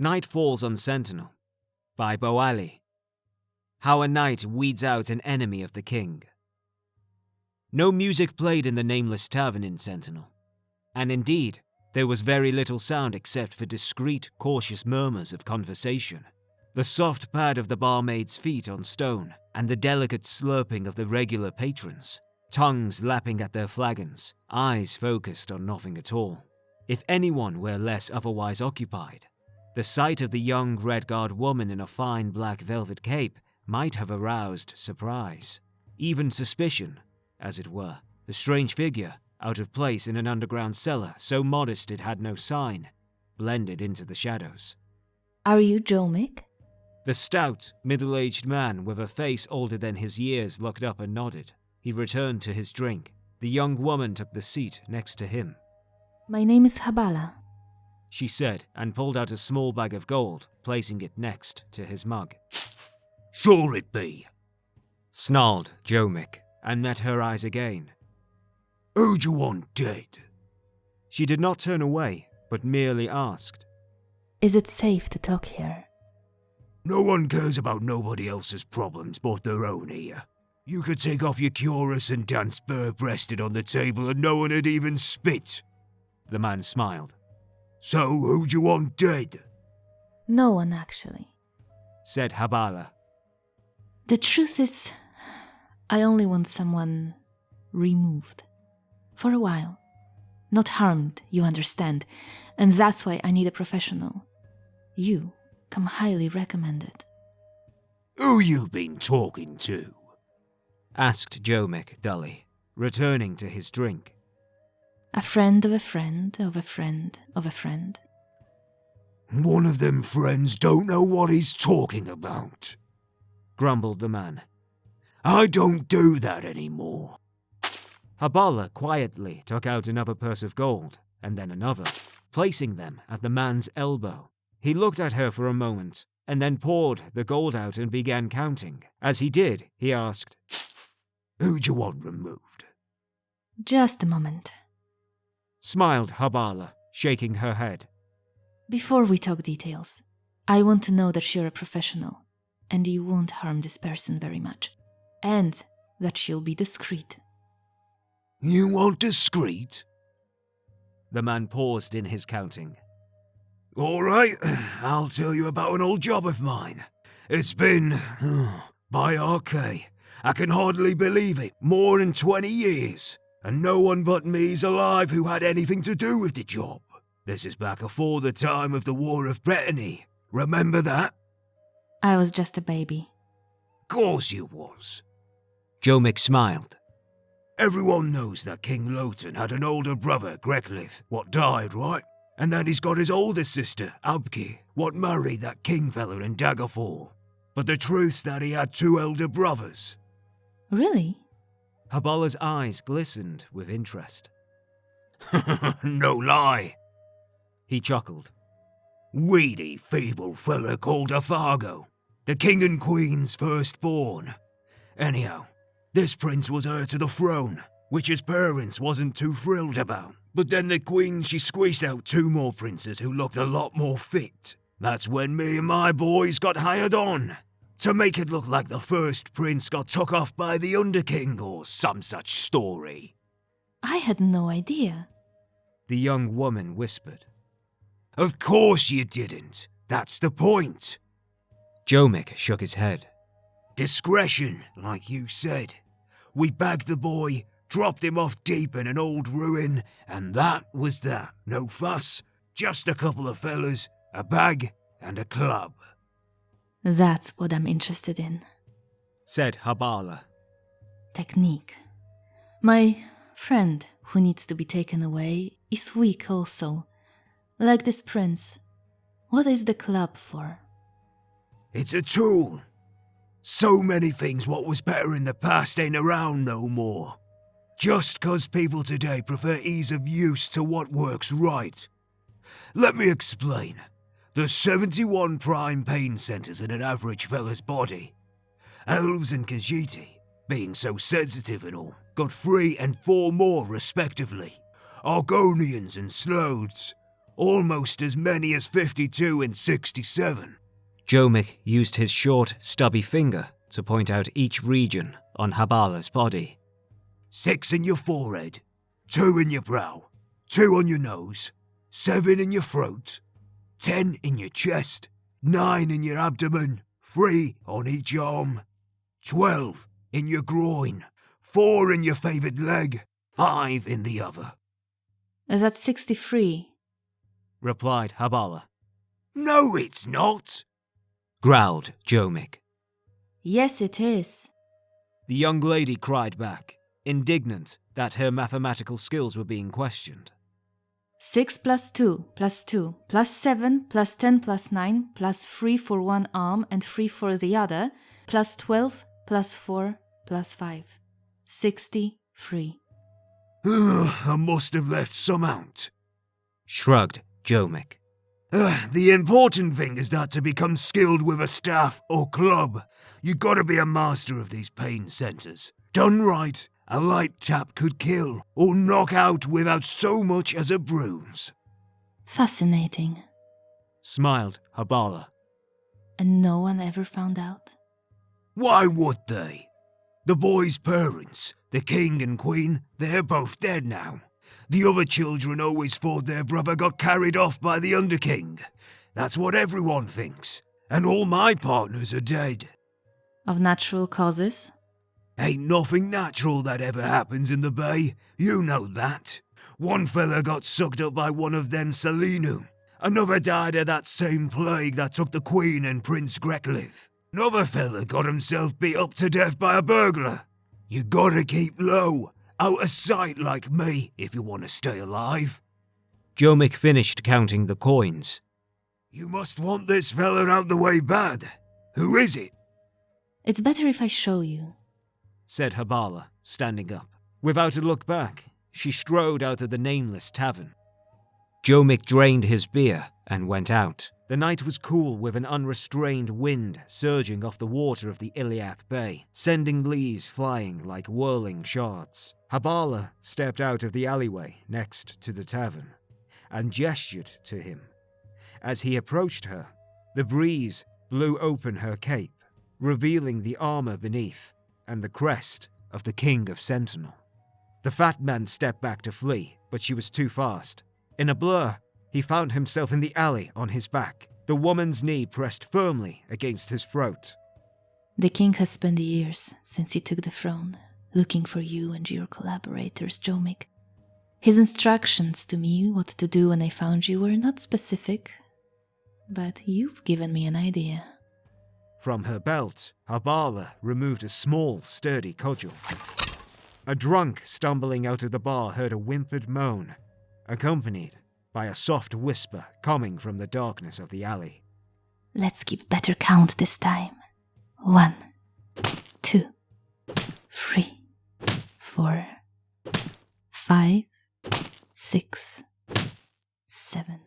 Night Falls on Sentinel by Boali. How a knight weeds out an enemy of the king. No music played in the nameless tavern in Sentinel, and indeed, there was very little sound except for discreet, cautious murmurs of conversation, the soft pad of the barmaid's feet on stone, and the delicate slurping of the regular patrons, tongues lapping at their flagons, eyes focused on nothing at all. If anyone were less otherwise occupied, the sight of the young redguard woman in a fine black velvet cape might have aroused surprise, even suspicion, as it were. The strange figure, out of place in an underground cellar so modest it had no sign, blended into the shadows. Are you Jomic? The stout, middle-aged man with a face older than his years looked up and nodded. He returned to his drink. The young woman took the seat next to him. My name is Haballa, she said, and pulled out a small bag of gold, placing it next to his mug. Sure it be, snarled Jomic, and met her eyes again. Who do you want dead? She did not turn away, but merely asked, Is it safe to talk here? No one cares about nobody else's problems but their own here. You could take off your cuirass and dance bare-breasted on the table and no one would even spit. The man smiled. So who do you want dead? No one, actually, said Haballa. The truth is, I only want someone removed. For a while. Not harmed, you understand, and that's why I need a professional. You come highly recommended. Who you been talking to? Asked Jomic dully, returning to his drink. A friend of a friend of a friend of a friend. One of them friends don't know what he's talking about, grumbled the man. I don't do that anymore. Haballa quietly took out another purse of gold, and then another, placing them at the man's elbow. He looked at her for a moment, and then poured the gold out and began counting. As he did, he asked, Who do you want removed? Just a moment, smiled Haballa, shaking her head. Before we talk details, I want to know that you're a professional, and you won't harm this person very much, and that she'll be discreet. You want discreet? The man paused in his counting. All right, I'll tell you about an old job of mine. It's been, by RK, I can hardly believe it, more than 20 years, and no one but me's alive who had anything to do with the job. This is back afore the time of the War of Brittany. Remember that? I was just a baby. Course you was. Jomic smiled. Everyone knows that King Lotan had an older brother, Grecliffe, what died, right? And then he's got his older sister, Abki, what married that king fella in Daggerfall. But the truth's that he had 2 elder brothers. Really? Haballa's eyes glistened with interest. No lie, he chuckled. Weedy, feeble fella called Afargo, the king and queen's firstborn. Anyhow, this prince was heir to the throne, which his parents wasn't too thrilled about. But then the queen, she squeezed out 2 more princes who looked a lot more fit. That's when me and my boys got hired on, to make it look like the first prince got took off by the Underking or some such story. I had no idea, the young woman whispered. Of course you didn't. That's the point. Jomic shook his head. Discretion, like you said. We bagged the boy, dropped him off deep in an old ruin, and that was that. No fuss, just a couple of fellas, a bag, and a club. That's what I'm interested in, said Haballa. Technique. My friend who needs to be taken away is weak also, like this prince. What is the club for? It's a tool. So many things what was better in the past ain't around no more. Just 'cause people today prefer ease of use to what works right. Let me explain. There's 71 prime pain centers in an average fella's body. Elves and Khajiiti, being so sensitive and all, got 3 and 4 more respectively. Argonians and Slodes, Almost as many as 52 and 67. Jomic used his short, stubby finger to point out each region on Haballa's body. 6 in your forehead, 2 in your brow, 2 on your nose, 7 in your throat, 10 in your chest, 9 in your abdomen, 3 on each arm, 12 in your groin, 4 in your favoured leg, 5 in the other. That's 63. Replied Haballa. No, it's not, Growled Jomic. Yes, it is. The young lady cried back, indignant that her mathematical skills were being questioned. 6 plus 2 plus 2 plus 7 plus 10 plus 9 plus 3 for one arm and 3 for the other plus 12 plus 4 plus 5. 63. I must have left some out. Shrugged Jomic. The important thing is that to become skilled with a staff or club, you gotta be a master of these pain centers. Done right, a light tap could kill or knock out without so much as a bruise. Fascinating. Smiled Haballa. And no one ever found out? Why would they? The boy's parents, the king and queen, they're both dead now. The other children always thought their brother got carried off by the Underking. That's what everyone thinks. And all my partners are dead. Of natural causes? Ain't nothing natural that ever happens in the bay. You know that. One fella got sucked up by one of them Selinu. Another died of that same plague that took the queen and Prince Grekliv. Another fella got himself beat up to death by a burglar. You gotta keep low, out of sight like me, if you want to stay alive. Jomic finished counting the coins. You must want this fella out the way bad. Who is it? It's better if I show you, said Haballa, standing up. Without a look back, she strode out of the nameless tavern. Jomic drained his beer and went out. The night was cool with an unrestrained wind surging off the water of the Iliac Bay, sending leaves flying like whirling shards. Haballa stepped out of the alleyway next to the tavern and gestured to him. As he approached her, the breeze blew open her cape, revealing the armor beneath and the crest of the King of Sentinel. The fat man stepped back to flee, but she was too fast. In a blur, he found himself in the alley on his back, the woman's knee pressed firmly against his throat. The king has spent years since he took the throne, looking for you and your collaborators, Jomic. His instructions to me what to do when I found you were not specific, but you've given me an idea. From her belt, Haballa removed a small, sturdy cudgel. A drunk stumbling out of the bar heard a whimpered moan, accompanied by a soft whisper coming from the darkness of the alley. Let's keep better count this time. 1, 2, 3, 4, 5, 6, 7.